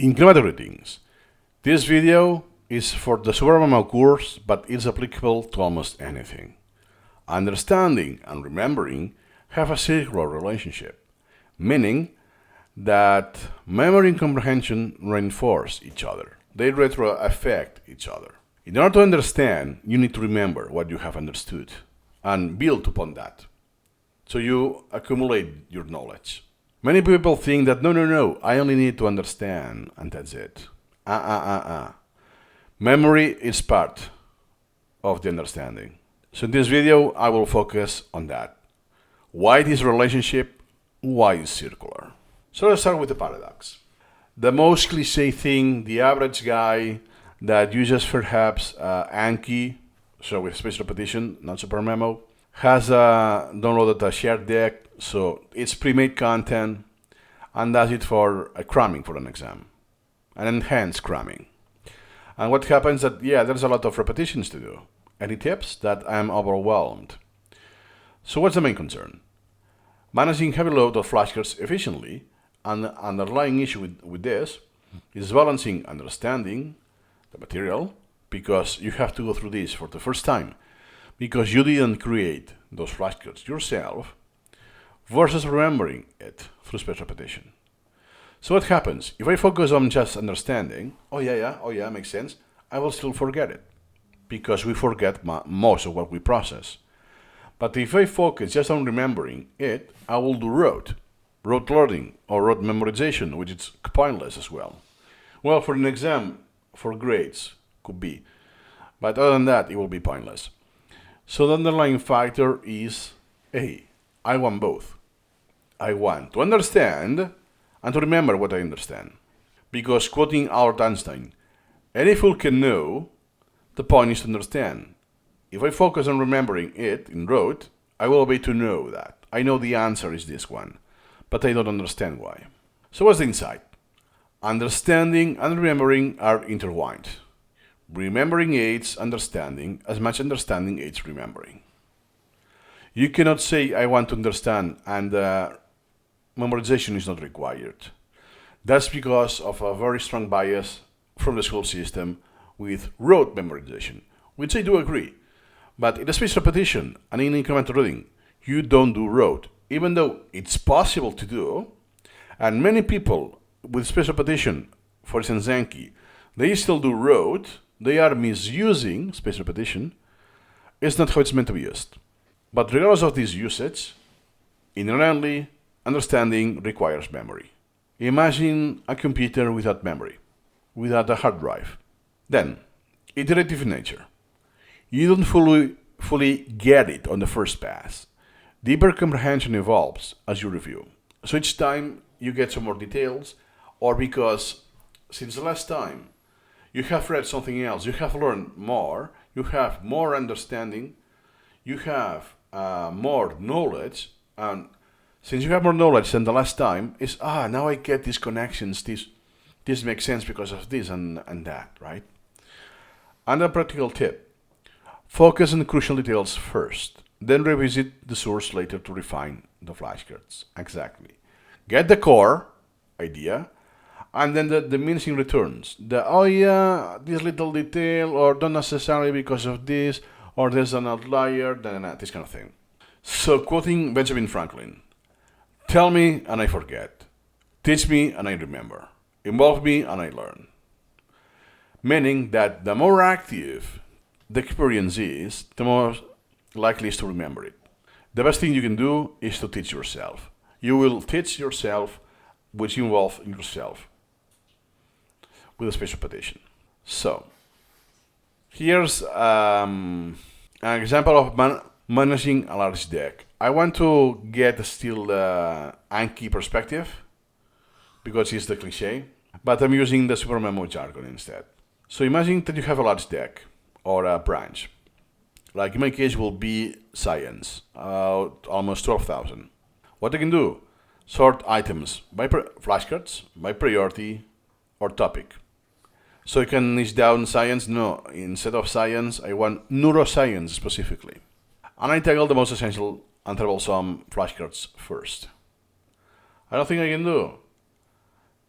Incremental greetings. This video is for the Super Memo course, but it's applicable to almost anything. Understanding and remembering have a circular relationship, meaning that memory and comprehension reinforce each other. They retro-affect each other. In order to understand, you need to remember what you have understood and build upon that. So you accumulate your knowledge. Many people think that no, I only need to understand and that's it. Memory is part of the understanding. So in this video, I will focus on that. Why this relationship? Why it's circular? So let's start with the paradox. The most cliche thing, the average guy that uses perhaps Anki, so with spaced repetition, not super memo, has downloaded a shared deck, so it's pre-made content, and does it for a cramming for an exam, an enhanced cramming. And what happens that, there's a lot of repetitions to do. Any tips? That I'm overwhelmed. So what's the main concern? Managing heavy load of flashcards efficiently, and the underlying issue with this is balancing understanding the material, because you have to go through this for the first time, because you didn't create those flashcards yourself, versus remembering it through spaced repetition. So what happens? If I focus on just understanding, makes sense, I will still forget it, because we forget most of what we process. But if I focus just on remembering it, I will do rote learning, or rote memorization, which is pointless as well. Well, for an exam, for grades, could be. But other than that, it will be pointless. So the underlying factor is, I want both. I want to understand and to remember what I understand. Because quoting Albert Einstein, any fool can know, the point is to understand. If I focus on remembering it in rote, I will be to know that. I know the answer is this one, but I don't understand why. So what's the insight? Understanding and remembering are intertwined. Remembering aids understanding as much understanding aids remembering. You cannot say, I want to understand, and memorization is not required. That's because of a very strong bias from the school system with rote memorization, which I do agree. But in a spaced repetition and in incremental reading, you don't do rote, even though it's possible to do. And many people with spaced repetition, for instance Anki, they still do rote. They are misusing spaced repetition. It's not how it's meant to be used. But regardless of this usage, inherently, understanding requires memory. Imagine a computer without memory, without a hard drive. Then, iterative in nature. You don't fully get it on the first pass. Deeper comprehension evolves as you review. So each time you get some more details, or because since the last time you have read something else, you have learned more, you have more understanding, you have more knowledge, and since you have more knowledge than the last time, now I get these connections, this makes sense because of this and that, right? And a practical tip, focus on the crucial details first, then revisit the source later to refine the flashcards. Exactly. Get the core idea, and then the diminishing returns. This little detail, or not necessarily because of this, or there's an outlier, this kind of thing. So quoting Benjamin Franklin, tell me and I forget. Teach me and I remember. Involve me and I learn. Meaning that the more active the experience is, the more likely is to remember it. The best thing you can do is to teach yourself. You will teach yourself, which involves yourself with a spaced repetition. So, here's an example of managing a large deck. I want to get still the Anki perspective, because it's the cliche, but I'm using the super memo jargon instead. So imagine that you have a large deck, or a branch. Like in my case will be science, almost 12,000. What I can do? Sort items by flashcards, by priority, or topic. So you can niche down science. No, instead of science, I want neuroscience specifically. And I tackle the most essential and troublesome flashcards first. I don't think I can do.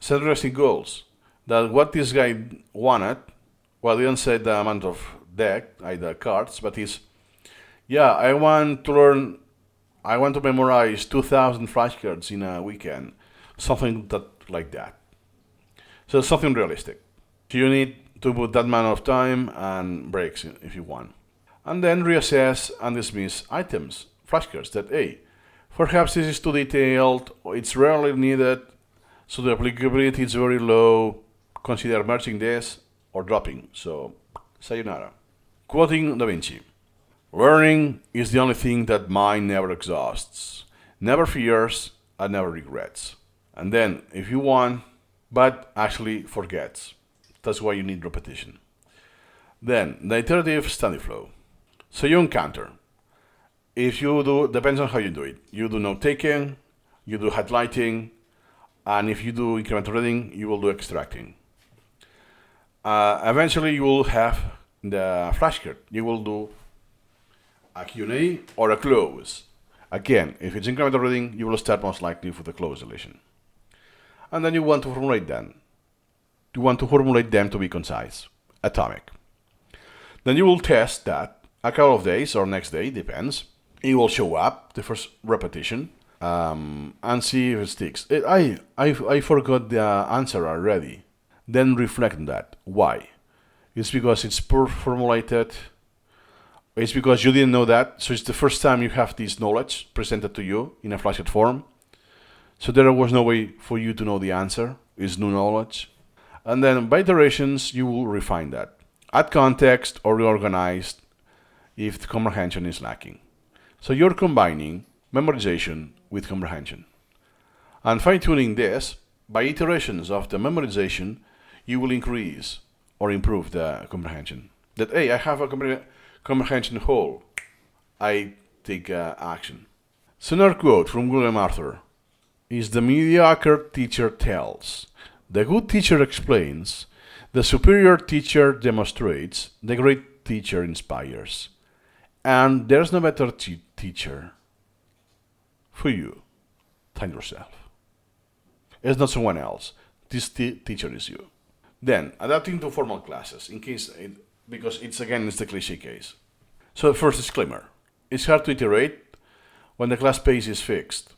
Set realistic goals. that what this guy wanted, well, he didn't say the amount of deck, the cards, but he's, yeah, I want to memorize 2,000 flashcards in a weekend, something like that. So something realistic. So you need to put that amount of time and breaks if you want. And then reassess and dismiss items, flashcards that, hey, perhaps this is too detailed, or it's rarely needed, so the applicability is very low. Consider merging this or dropping. So, sayonara. Quoting Da Vinci. Learning is the only thing that mind never exhausts, never fears, and never regrets. And then, if you want, but actually forgets. That's why you need repetition. Then, the iterative study flow. So you encounter. If you do, depends on how you do it. You do note taking, you do highlighting, and if you do incremental reading, you will do extracting. Eventually, you will have the flashcard. You will do a Q&A or a close. Again, if it's incremental reading, you will start most likely with a close deletion. And then you want to formulate them. You want to formulate them to be concise, atomic. Then you will test that a couple of days or next day, depends. It will show up, the first repetition, and see if it sticks. I forgot the answer already. Then reflect on that. Why? It's because it's poor formulated. It's because you didn't know that. So it's the first time you have this knowledge presented to you in a flashcard form. So there was no way for you to know the answer. It's new knowledge. And then by iterations, you will refine that. Add context or reorganize if the comprehension is lacking. So you're combining memorization with comprehension. And fine-tuning this, by iterations of the memorization, you will increase or improve the comprehension. That, hey, I have a comprehension hole. I take action. So another quote from William Arthur is the mediocre teacher tells, the good teacher explains, the superior teacher demonstrates, the great teacher inspires. And there's no better teacher for you than yourself. It's not someone else. This teacher is you. Then, adapting to formal classes, because it's the cliche case. So first disclaimer, it's hard to iterate when the class pace is fixed.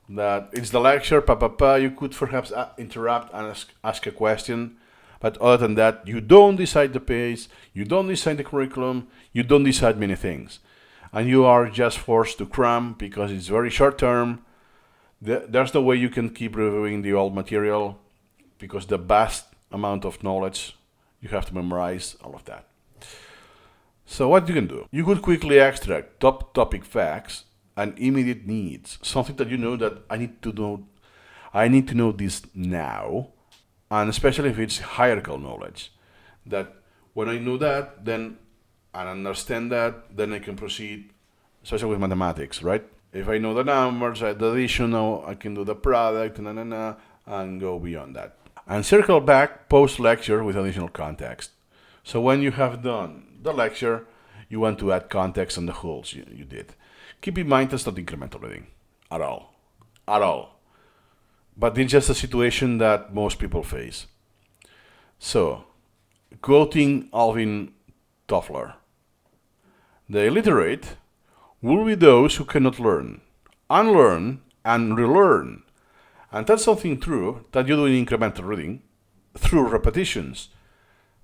That it's the lecture, you could perhaps interrupt and ask a question, but other than that, you don't decide the pace, you don't decide the curriculum, you don't decide many things. And you are just forced to cram because it's very short term. There's no way you can keep reviewing the old material because the vast amount of knowledge you have to memorize, all of that. So what you can do? You could quickly extract top topic facts and immediate needs, something that you know that I need to know this now, and especially if it's hierarchical knowledge, that when I know that, then I understand that, then I can proceed, especially with mathematics, right? If I know the numbers, the addition, I can do the product, and go beyond that. And circle back post-lecture with additional context. So when you have done the lecture, you want to add context on the holes you did. Keep in mind that's not incremental reading at all. But it's just a situation that most people face. So, quoting Alvin Toffler, the illiterate will be those who cannot learn, unlearn, and relearn. And that's something true that you do in incremental reading through repetitions,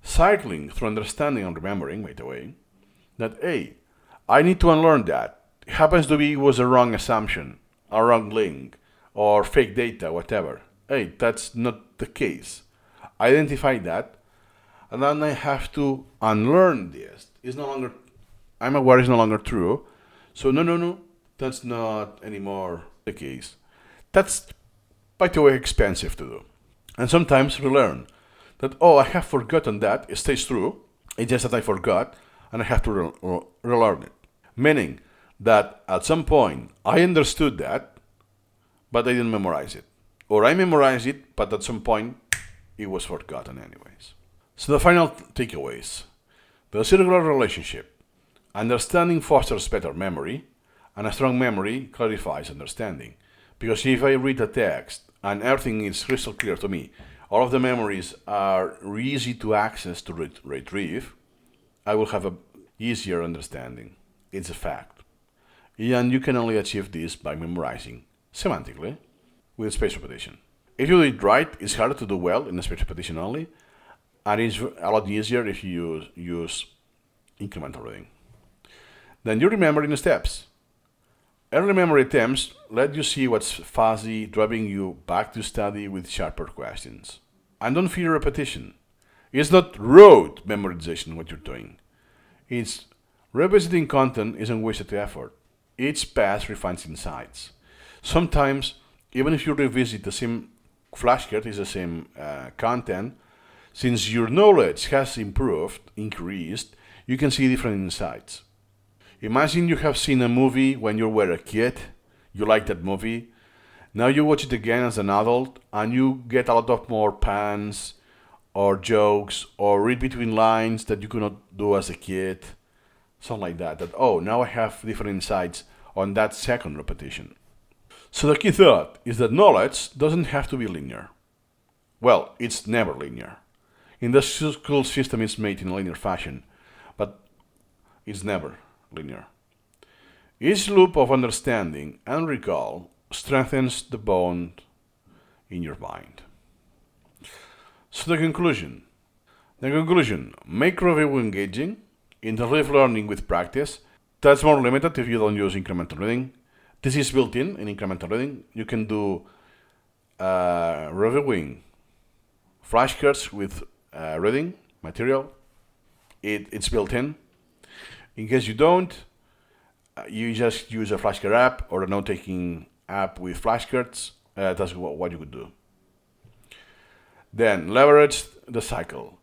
cycling through understanding and remembering, by the way, that, hey, I need to unlearn that. It happens to be it was a wrong assumption, a wrong link, or fake data, whatever. Hey, that's not the case. Identify that, and then I have to unlearn this. I'm aware it's no longer true. So no, that's not anymore the case. That's, by the way, expensive to do. And sometimes relearn that, I have forgotten that. It stays true. It's just that I forgot, and I have to relearn it. Meaning that at some point I understood that, but I didn't memorize it. Or I memorized it, but at some point it was forgotten anyways. So the final takeaways. The circular relationship. Understanding fosters better memory, and a strong memory clarifies understanding. Because if I read a text and everything is crystal clear to me, all of the memories are easy to access to retrieve, I will have a easier understanding. It's a fact. And you can only achieve this by memorizing semantically with spaced repetition. If you do it right, it's harder to do well in spaced repetition only, and it's a lot easier if you use incremental reading. Then you remember in steps. Early memory attempts let you see what's fuzzy, driving you back to study with sharper questions. And don't fear repetition. It's not rote memorization what you're doing. It's revisiting content isn't wasted effort. Each pass refines insights. Sometimes, even if you revisit the same flashcard, is the same content, since your knowledge has increased, you can see different insights. Imagine you have seen a movie when you were a kid, you liked that movie, now you watch it again as an adult, and you get a lot of more puns, or jokes, or read between lines that you could not do as a kid, something like that. Oh, now I have different insights on that second repetition. So the key thought is that knowledge doesn't have to be linear. Well, it's never linear. In the school system, it's made in a linear fashion, but it's never linear. Each loop of understanding and recall strengthens the bond in your mind. So the conclusion. Make review engaging, interleave learning with practice. That's more limited if you don't use incremental reading. This is built in incremental reading. You can do reviewing flashcards with reading material. It's built in. In case you don't, you just use a flashcard app or a note-taking app with flashcards. That's what you could do. Then leverage the cycle.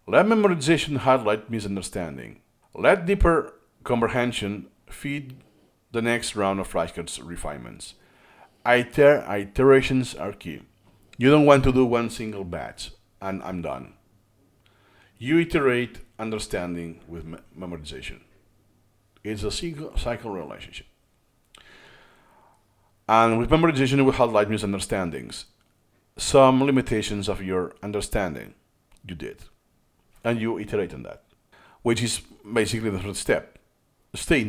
Let memorization highlight misunderstanding. Let deeper comprehension feed the next round of flashcards refinements. Iterations are key. You don't want to do one single batch and I'm done. You iterate understanding with memorization. It's a cycle relationship. And with memorization, you will highlight misunderstandings. Some limitations of your understanding you did. And you iterate on that, which is basically the third step. Stay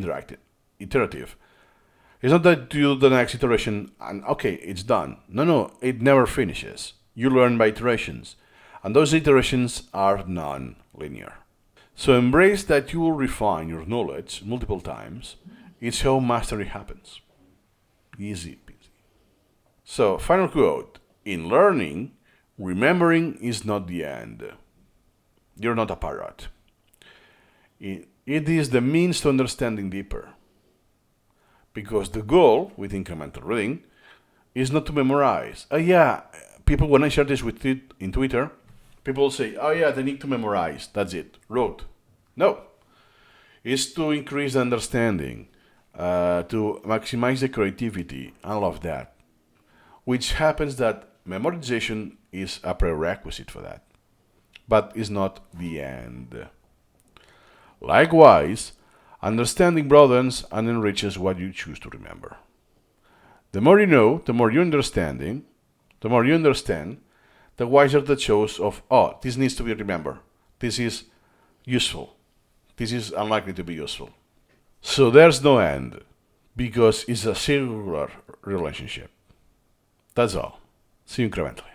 iterative. It's not that you do the next iteration and okay, it's done. No, it never finishes. You learn by iterations. And those iterations are non-linear. So embrace that you will refine your knowledge multiple times. It's how mastery happens. Easy peasy. So, final quote. In learning, remembering is not the end. You're not a parrot. It is the means to understanding deeper. Because the goal with incremental reading is not to memorize. People, when I share this with in Twitter, people say, they need to memorize. That's it. Rote. No. It's to increase the understanding, to maximize the creativity, and all of that. Which happens that memorization is a prerequisite for that. But is not the end. Likewise, understanding broadens and enriches what you choose to remember. The more you know, the more you understand, the wiser the choice of, this needs to be remembered. This is useful. This is unlikely to be useful. So there's no end, because it's a circular relationship. That's all. See you incrementally.